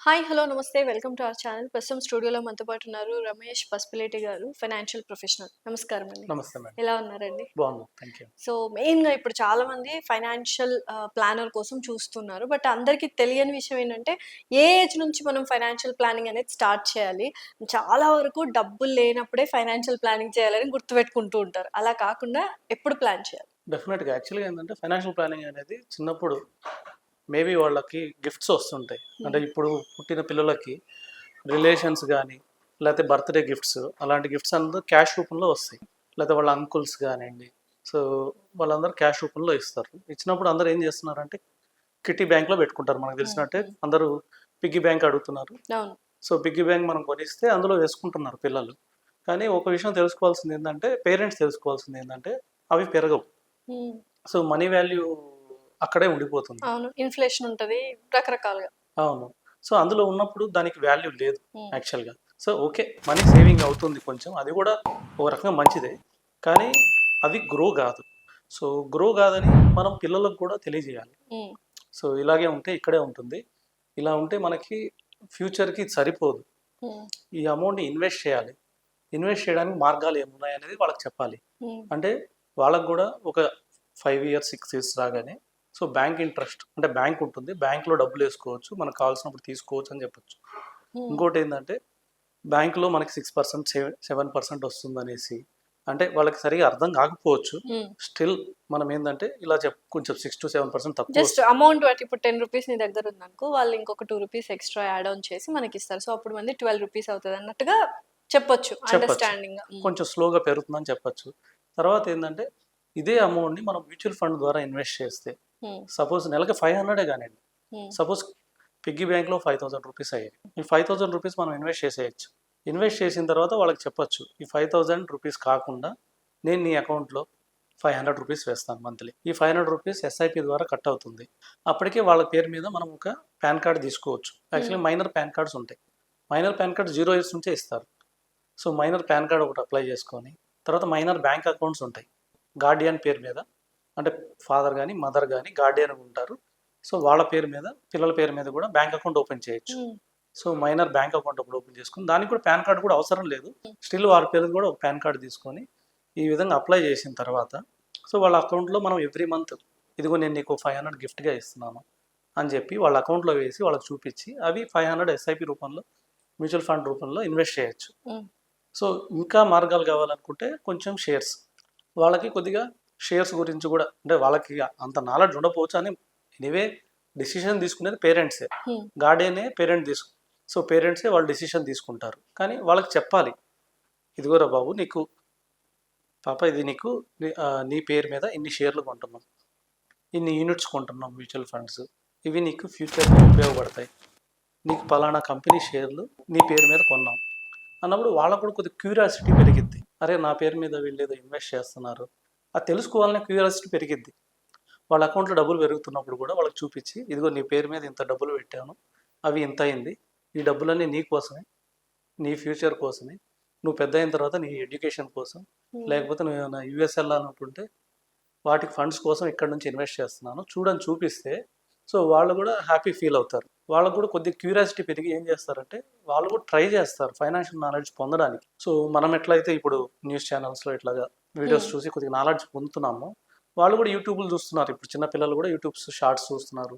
Hi! Hello! నమస్తే. Welcome to our channel. ప్రస్తుతం స్టూడియోలో మనతో పాటు ఉన్నారు రమేష్ పసుపులేటి గారు, ఫైనాన్షియల్ ప్రొఫెషనల్. నమస్కారం అండి. నమస్తే మేడం. ఎలా ఉన్నారండి? బాగున్నాను. Thank you. సో, మెయిన్‌గా ఇప్పుడు చాలామంది ఫైనాన్షియల్ ప్లానర్ కోసం చూస్తున్నారు. బట్ అందరికీ తెలియని విషయం ఏంటంటే, ఏ ఏజ్ నుంచి మనం ఫైనాన్షియల్ ప్లానింగ్ అనేది స్టార్ట్ చేయాలి? చాలా వరకు డబ్బులు లేనప్పుడే ఫైనాన్షియల్ ప్లానింగ్ చేయాలని గుర్తుపెట్టుకుంటూ ఉంటారు. అలా కాకుండా ఎప్పుడు ప్లాన్ చేయాలి? డెఫినెట్‌గా యాక్చువల్‌గా ఏందంటే ఫైనాన్షియల్ ప్లానింగ్ అనేది చిన్నప్పుడు మేబీ వాళ్ళకి గిఫ్ట్స్ వస్తుంటాయి. అంటే ఇప్పుడు పుట్టిన పిల్లలకి రిలేషన్స్ గానీ, లేతే బర్త్‌డే గిఫ్ట్స్ అలాంటి గిఫ్ట్స్ అందరూ క్యాష్ రూపంలో వస్తాయి. లేతే వాళ్ళ అంకుల్స్ గానియండి. సో, వాళ్ళందరూ క్యాష్ రూపంలో ఇస్తారు. ఇచ్చినప్పుడు అందరూ ఏం చేస్తున్నారంటే కిట్టి బ్యాంక్‌లో పెట్టుకుంటారు. మనకు తెలిసినట్టే అందరూ పిగ్గీ బ్యాంక్ అడుగుతున్నారు. అవును. సో, పిగ్గీ బ్యాంక్ మనం కొనిస్తే అందులో వేసుకుంటున్నారు పిల్లలు. కానీ ఒక విషయం తెలుసుకోవాల్సిందేందంటే పేరెంట్స్ తెలుసుకోవాల్సిందేందంటే అవి పెరగవు. హ్మ్. సో, మనీ వాల్యూ అక్కడే ఉండిపోతుంది. అవును. ఇన్‌ఫ్లేషన్ ఉంటది. రకరకాలుగా. అవును. సో, అందులో ఉన్నప్పుడు దానికి వాల్యూ లేదు హ్మ్. యాక్చువల్‌గా. So, okay. మనీ సేవింగ్ అవుతుంది కొంచెం. అది కూడా ఒక రకంగా మంచిదే. కానీ అవి గ్రో గాదు. సో, గ్రో గాదని మనం పిల్లలకు కూడా తెలియజేయాలి. హ్మ్. సో, ఇలాగే ఉంటే ఇక్కడే ఉంటుంది. ఇలా ఉంటే మనకి ఫ్యూచర్‌కి సరిపోదు. హ్మ్. ఈ అమౌంట్‌ని ఇన్వెస్ట్ చేయాలి. ఇన్వెస్ట్ చేయడానికి మార్గాలు ఏమున్నాయనేది వాళ్ళకి చెప్పాలి. హ్మ్. అంటే వాళ్ళకి గూడా ఒక 5 ఇయర్స్, 6 ఇయర్స్ రాగానే సో, బ్యాంక్ ఇంట్రెస్ట్ అంటే బ్యాంక్ ఉంటుంది. బ్యాంక్‌లో డబ్బులేసుకోవచ్చు. మనకు కావాల్సినప్పుడు తీసుకోవచ్చు అని చెప్పొచ్చు. హ్మ్. ఇంకోటేందంటే బ్యాంక్‌లో మనకి 6% 7% వస్తుందనేసి అంటే వాళ్ళకి సరిగ్గా అర్థం కాకపోవచ్చు. హ్మ్. స్టిల్ మనం ఏందంటే ఇలా కొంచెం 6-7% తక్కువ జస్ట్ అమౌంట్ బట్టి ఇప్పుడు రూ. 10 నీ దగ్గర ఉందనుకో, వాళ్ళు ఇంకొక రూ. 2 ఎక్స్‌ట్రా యాడ్ ఆన్ చేసి మనకిస్తారు. సో, అప్పుడు మనది రూ. 12 అవుతది అన్నట్టుగా చెప్పొచ్చు. చెప్పొచ్చు. అండర్‌స్టాండింగ్‌గా. హ్మ్. కొంచెం స్లోగా పెరుగుతుందని చెప్పొచ్చు. తర్వాత ఏందంటే ఇదే అమౌంట్‌ని మనం మ్యూచువల్ ఫండ్ ద్వారా ఇన్వెస్ట్ చేస్తే హ్మ్. సపోజ్ నెలకి 500 గానండి. హ్మ్. సపోజ్ పిగ్గీ బ్యాంక్‌లో రూ. 5,000 అయ్యాయి. ఈ రూ. 5,000 మనం ఇన్వెస్ట్ చేసేయొచ్చు. ఇన్వెస్ట్ చేసిన తర్వాత వాళ్ళకి చెప్పొచ్చు. ఈ రూ. 5,000 కాకుండా నేను నీ అకౌంట్‌లో రూ. 500 వేస్తాను మంత్లీ. ఈ రూ. 500 ఎస్ఐపి ద్వారా కట్ అవుతుంది. అప్పటికే వాళ్ళ పేరు మీద మనం ఒక పాన్ కార్డ్ తీసుకోవచ్చు. యాక్చువల్లీ మైనర్ పాన్ కార్డ్స్ ఉంటాయి. మైనర్ పాన్ కార్డ్ 0 ఇయర్స్ నుంచే ఇస్తారు. సో, మైనర్ పాన్ కార్డ్ ఒకటి అప్లై చేసుకొని, తర్వాత మైనర్ బ్యాంక్ అకౌంట్స్ ఉంటాయి. గార్డియన్ పేరు మీద అంటే ఫాదర్ గానీ, మదర్ గానీ గార్డియన్ ఉంటారు. సో, వాళ్ళ పేరు మీద, పిల్లల పేరు మీద కూడా బ్యాంక్ అకౌంట్ ఓపెన్ చేయొచ్చు. హ్మ్. సో, మైనర్ బ్యాంక్ అకౌంట్ ఒకటి ఓపెన్ చేసుకొని, దానికి కూడా పాన్ కార్డ్ కూడా అవసరం లేదు. స్టిల్ వాళ్ళ పేరున కూడా ఒక పాన్ కార్డ్ తీసుకొని, ఈ విధంగా అప్లై చేసిన తర్వాత, సో, వాళ్ళ అకౌంట్‌లో మనం ఎవ్రీ మంత్ ఇదిగో నేను నీకు 500 గిఫ్ట్‌గా ఇస్తున్నాను అని చెప్పి వాళ్ళ అకౌంట్‌లో వేసి వాళ్ళకి చూపించి, అవి 500 ఎస్ఐపి రూపంలో, మ్యూచువల్ ఫండ్ రూపంలో ఇన్వెస్ట్ చేయొచ్చు. హ్మ్. సో, ఇంకా మార్గాలు కావాలనుకుంటే కొంచెం షేర్స్. వాళ్ళకి కొద్దిగా షేర్స్ గురించి కూడా అంటే వాళ్ళకి అంత నాలెడ్జ్ ఉండకపోవచ్చు అని ఎనీవే డెసిషన్ తీసుకునేది పేరెంట్సే. హ్మ్. గార్డియనే పేరెంట్ సో, పేరెంట్సే వాళ్ళు డెసిషన్ తీసుకుంటారు. కానీ వాళ్ళకి చెప్పాలి. ఇదిగోరా బాబు నీకు పాప ఇది నీకు నీ పేరు మీద ఇన్ని షేర్లు కొంటున్నాం. ఇన్ని యూనిట్స్ కొంటున్నాం మ్యూచువల్ ఫండ్స్. ఇవి నీకు ఫ్యూచర్‌లో ఉపయోగపడతాయి. నీకు పలానా కంపెనీ షేర్లు నీ పేరు మీద కొన్నాం. అన్నప్పుడు వాళ్ళకు కూడా కొద్దిగా క్యూరియాసిటీ పెరిగిద్ది. అరే! నా పేరు మీద వీళ్ళేదో ఇన్వెస్ట్ చేస్తున్నారు. అది తెలుసుకోవాలనే క్యూరియాసిటీ పెరిగిద్ది. వాళ్ళ అకౌంట్‌లో డబ్బులు పెరుగుతున్నప్పుడు కూడా వాళ్ళకి చూపించి, ఇదిగో నీ పేరు మీద ఇంత డబ్బులు పెట్టాను. అవి ఇంత అయింది. ఈ డబ్బులన్నీ నీ కోసమే. నీ ఫ్యూచర్ కోసమే. నువ్వు పెద్దయిన తర్వాత నీ ఎడ్యుకేషన్ కోసం, హ్మ్. లేకపోతే నువ్వేమైనా యూఎస్ ఎళ్ళాలనుకుంటే వాటికి ఫండ్స్ కోసం ఇక్కడి నుంచి ఇన్వెస్ట్ చేస్తున్నాను. చూడని చూపిస్తే సో, వాళ్ళు కూడా హ్యాపీ ఫీల్ అవుతారు. వాళ్ళకి కూడా కొద్దిగా క్యూరియాసిటీ పెరిగి ఏం చేస్తారంటే, వాళ్ళు కూడా ట్రై చేస్తారు ఫైనాన్షియల్ నాలెడ్జ్ పొందడానికి. సో, మనం ఎట్లయితే ఇప్పుడు న్యూస్ ఛానల్స్‌లో ఇట్లాగా వీడియోస్ హ్మ్. చూసి కొద్దిగా నాలెడ్జ్ పొందుతున్నామో, వాళ్ళు కూడా యూట్యూబ్‌లో చూస్తున్నారు. ఇప్పుడు చిన్న పిల్లలు కూడా షార్ట్స్ చూస్తున్నారు.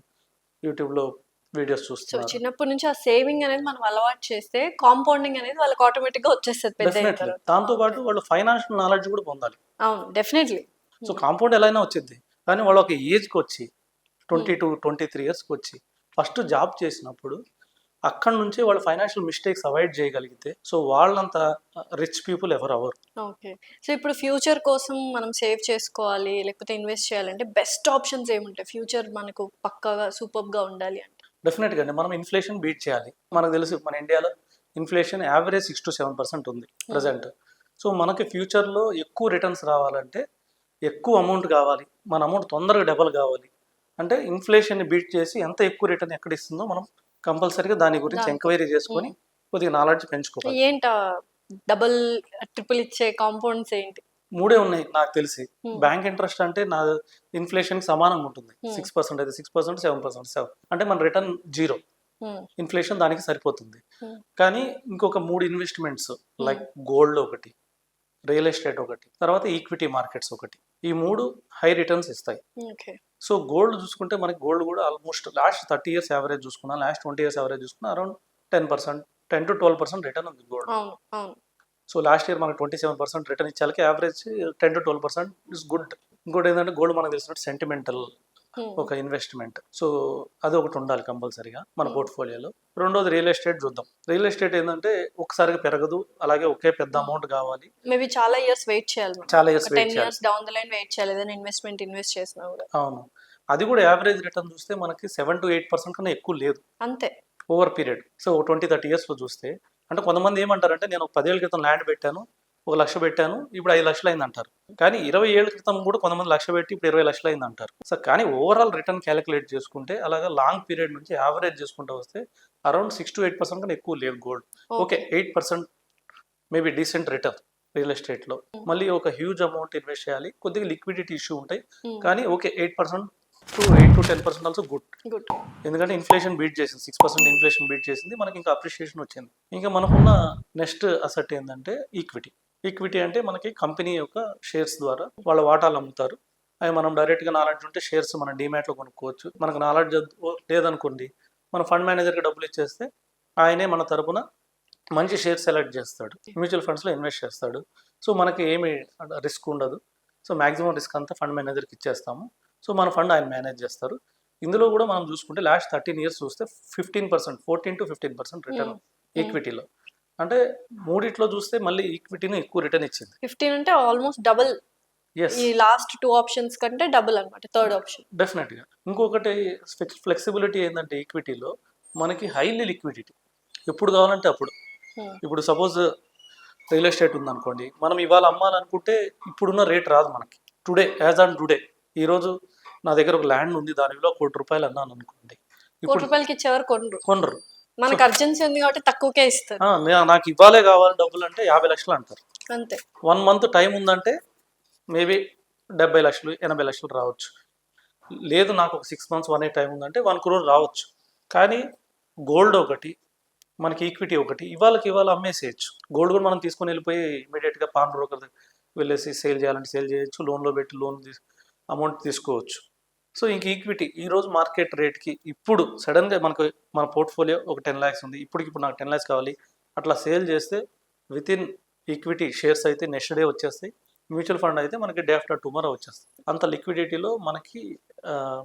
యూట్యూబ్‌లో వీడియోస్ సో, చూస్తున్నారు. చిన్నప్పటి నుంచి ఆ సేవింగ్ అనేది మనం అలవాటు చేస్తే కాంపౌండింగ్ అనేది వాళ్ళకి ఆటోమేటిక్‌గా వచ్చేస్తది పెద్దయిన డెఫినెట్‌లీ. తర్వాత. దాంతో ఓకే. పాటు వాళ్ళు ఫైనాన్షియల్ నాలెడ్జ్ కూడా పొందాలి. అవును. డెఫినైట్‌లీ. సో, హ్మ్. కాంపౌండ్ ఎలా అయినా వచ్చిద్ది. కానీ వాళ్ళు ఒక ఏజ్‌కొచ్చి హ్మ్. 22-23 ఇయర్స్‌కొచ్చి ఫస్ట్ జాబ్ చేసినప్పుడు అక్కడి నుంచే వాళ్ళు ఫైనాన్షియల్ మిస్టేక్స్ అవాయిడ్ చేయగలిగితే సో వాళ్ళంత రిచ్ పీపుల్ ఎవరు అవ్వరు. ఓకే. సో, ఇప్పుడు ఫ్యూచర్ కోసం మనం సేవ్ చేసుకోవాలి, లేకపోతే ఇన్వెస్ట్ చేయాలంటే బెస్ట్ ఆప్షన్స్ ఏముంటాయి? ఫ్యూచర్ మనకు పక్కాగా సూపర్బ్‌గా ఉండాలి అంటే? డెఫినెట్‌గా అండి. మనం ఇన్‌ఫ్లేషన్ బీట్ చేయాలి. మనకు తెలుసు మన ఇండియాలో ఇన్‌ఫ్లేషన్ యావరేజ్ 6-7% ఉంది హ్మ్. ప్రెజెంట్. సో మనకి ఫ్యూచర్‌లో ఎక్కువ రిటర్న్స్ రావాలంటే ఎక్కువ అమౌంట్ కావాలి. మన అమౌంట్ తొందరగా డబల్ కావాలి. అంటే ఇన్‌ఫ్లేషన్‌ని బీట్ చేసి ఎంత ఎక్కువ రిటర్న్ ఎక్కడ ఇస్తుందో మనం కంపల్సరీగా దాని గురించి దాంతో ఎంక్వైరీ చేసుకొని హ్మ్. కొద్దిగా నాలెడ్జ్ పెంచుకోవాలి. ఏంటా డబుల్, ట్రిపుల్ ఇచ్చే కాంపౌండ్స్ ఏంటి? 3 ఉన్నాయి నాకు తెలిసి. హ్మ్. బ్యాంక్ ఇంట్రెస్ట్ అంటే ఇన్‌ఫ్లేషన్‌కి సమానంగా ఉంటుంది. హ్మ్. 6% అయితే 6%, 7% 7 అంటే మన రిటర్న్ 0. ఇన్ఫ్లేషన్ దానికి సరిపోతుంది. Hmm. కానీ ఇంకొక 3 ఇన్వెస్ట్మెంట్స్ లైక్ గోల్డ్ ఒకటి, రియల్ ఎస్టేట్ ఒకటి, తర్వాత ఈక్విటీ మార్కెట్స్ ఒకటి, ఈ 3 హై రిటర్న్స్ ఇస్తాయి. ఓకే. సో గోల్డ్ చూసుకుంటే మనకి గోల్డ్ కూడా ఆల్మోస్ట్ లాస్ట్ 30 ఇయర్స్ యావరేజ్ చూసుకున్నా, లాస్ట్ 20 ఇయర్స్ యావరేజ్ చూసుకున్నా అరౌండ్ 10%, 10 to 12% రిటర్న్ ఉంది గోల్డ్. అవును, అవును. సో లాస్ట్ ఇయర్ మనకు 27% రిటర్న్ ఇచ్చాలకి యావరేజ్ 10 to 12% ఇస్ గుడ్. ఇంకోటి ఏంటంటే గోల్డ్ మనకు తెలిసినట్టు సెంటిమెంటల్ ఒక ఇన్వెస్ట్మెంట్. సో అది ఒకటి ఉండాలి కంపల్సరీగా మన పోర్ట్ఫోలియోలో. రెండోది రియల్ ఎస్టేట్ చూద్దాం. రియల్ ఎస్టేట్ ఏంటంటే ఒకసారిగా పెరగదు, అలాగే ఒకే పెద్ద అమౌంట్ కావాలి, మేబీ చాలా ఇయర్స్ వెయిట్ చేయాలి మనం. చాలా ఇయర్స్ 10 వెయిట్ చేయాలి. Years down the line wait చేయాలి ఏదైనా ఇన్వెస్ట్ చేసినా కూడా. అవును, అది కూడా యావరేజ్ రిటర్న్ చూస్తే మనకి 7 to 8% కన్నా ఎక్కువ లేదు అంతే. Over period. సో 20-30 ఇయర్స్లో చూస్తే, అంటే కొంతమంది ఏమంటారంటే నేను 10 ఏళ్ళ క్రితం ల్యాండ్ పెట్టాను, 1 లక్ష పెట్టాను, ఇప్పుడు 5 లక్షలు అయింది అంటారు. కానీ 20 ఏళ్ళ క్రితం కూడా కొంతమంది 1 లక్ష పెట్టి ఇప్పుడు 20 లక్షలు అయింది అంటారు. సో కానీ ఓవరాల్ రిటర్న్ క్యాలిక్యులేట్ చేసుకుంటే అలాగా లాంగ్ పీరియడ్ నుంచి యావరేజ్ చేసుకుంటూ వస్తే అరౌండ్ 6 to 8% కన్నా ఎక్కువ లేదు gold. Okay, 8% maybe decent return real ఎస్టేట్లో. మళ్ళీ ఒక హ్యూజ్ అమౌంట్ ఇన్వెస్ట్ చేయాలి, కొద్దిగా లిక్విడిటీ ఇష్యూ ఉంటాయి, కానీ okay 8% to 8 to 10% also good. ఎందుకంటే ఇన్ఫ్లేషన్ బీట్ చేసింది, 6% ఇన్ఫ్లేషన్ బీట్ చేసింది, మనకి ఇంకా అప్రిషియేషన్ వచ్చింది. ఇంకా మనకున్న నెక్స్ట్ అసెట్ ఏంటంటే ఈక్విటీ. ఈక్విటీ అంటే మనకి కంపెనీ యొక్క షేర్స్ ద్వారా వాళ్ళ వాటాలు అమ్ముతారు. అవి మనం డైరెక్ట్గా నాలెడ్జ్ ఉంటే షేర్స్ మన డీమ్యాట్లో కొనుక్కోవచ్చు. మనకు నాలెడ్జ్ లేదనుకోండి, మన ఫండ్ మేనేజర్కి డబ్బులు ఇచ్చేస్తే ఆయనే మన తరపున మంచి షేర్ సెలెక్ట్ చేస్తాడు, మ్యూచువల్ ఫండ్స్లో ఇన్వెస్ట్ చేస్తాడు. సో మనకి ఏమి రిస్క్ ఉండదు. సో మ్యాక్సిమం రిస్క్ అంతా ఫండ్ మేనేజర్కి ఇచ్చేస్తాము. సో మన ఫండ్ ఆయన మేనేజ్ చేస్తారు. ఇందులో కూడా మనం చూసుకుంటే లాస్ట్ 13 ఇయర్స్ చూస్తే 15%, 14 to 15% రిటర్న్ ఈక్విటీలో. అంటే మూడిట్లో చూస్తే మళ్ళీ ఈక్విటీని ఎక్కువ రిటర్న్ ఇచ్చింది. 15 అంటే ఆల్మోస్ట్ డబుల్. ఈ లాస్ట్ 2 ఆప్షన్స్ కంటే డబుల్ అన్నమాట, థర్డ్ ఆప్షన్. డెఫినెట్గా. ఇంకొకటి ఫ్లెక్సిబిలిటీ ఏంటంటే ఈక్విటీలో మనకి హైలీ లిక్విడిటీ, ఎప్పుడు కావాలంటే అప్పుడు. ఇప్పుడు సపోజ్ రియల్ ఎస్టేట్ ఉందనుకోండి, మనం ఇవాళ అమ్మాలనుకుంటే ఇప్పుడున్న రేట్ రాదు మనకి. టుడే, యాజ్ ఆన్ టుడే, ఈరోజు నా దగ్గర ఒక ల్యాండ్ ఉంది, దాని విలువ 1 కోటి రూపాయలు అన్నాను అనుకోండి, 1 కోటి రూపాయలకి ఇచ్చేవారు కొనరు. మనకు అర్జెన్సీ ఉంది కాబట్టి తక్కువకే ఇస్తారు. నాకు ఇవ్వాలే కావాలి డబ్బులు అంటే 50 లక్షలు అంటారు. అంతే. 1 month టైం ఉందంటే మేబీ 70 లక్షలు 80 లక్షలు రావచ్చు. లేదు నాకు ఒక 6 months 1 year టైం ఉందంటే 1 crore రావచ్చు. కానీ గోల్డ్ ఒకటి, మనకి ఈక్విటీ ఒకటి, ఇవాళ అమ్మేసేయచ్చు. గోల్డ్ కూడా మనం తీసుకొని వెళ్ళిపోయి ఇమీడియట్గా పాన్ బ్రోకర్ వెళ్ళేసి సేల్ చేయాలంటే సేల్ చేయొచ్చు, లోన్లో పెట్టి లోన్ అమౌంట్ తీసుకోవచ్చు. సో ఇంక ఈక్విటీ ఈరోజు మార్కెట్ రేట్కి ఇప్పుడు సడన్గా మనకు మన పోర్ట్ఫోలియో ఒక 10 lakhs ఉంది, ఇప్పుడు నాకు 10 lakhs కావాలి, అట్లా సేల్ చేస్తే వితిన్ ఈక్విటీ షేర్స్ అయితే నెక్స్ట్ డే వచ్చేస్తాయి, మ్యూచువల్ ఫండ్ అయితే మనకి డే ఆఫ్టర్ టుమారో వచ్చేస్తాయి. అంత లిక్విడిటీలో మనకి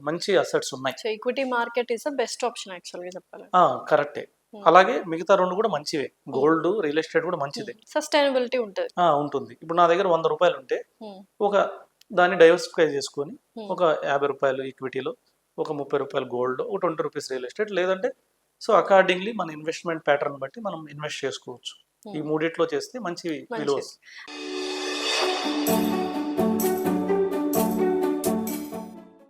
మంచి అసెట్స్ ఉన్నాయి. So equity market is the best option యాక్చువల్గా చెప్పాలి. కరెక్టే. అలాగే మిగతా 2 కూడా మంచివే, గోల్డ్ రియల్ ఎస్టేట్ కూడా మంచిదే, సస్టైనబిలిటీ ఉంటుంది. ఇప్పుడు నా దగ్గర 100 రూపాయలు ఉంటే ఒక దాన్ని డైవర్సిఫై చేసుకొని ఒక 50 రూపాయలు ఈక్విటీలో, ఒక 30 రూపాయలు గోల్డ్, ఒక 20 రూపీస్ రియల్ ఎస్టేట్, లేదంటే సో అకార్డింగ్లీ మన ఇన్వెస్ట్మెంట్ ప్యాటర్న్ బట్టి మనం ఇన్వెస్ట్ చేసుకోవచ్చు. ఈ మూడిట్లో చేస్తే మంచి విలువ వస్తుంది.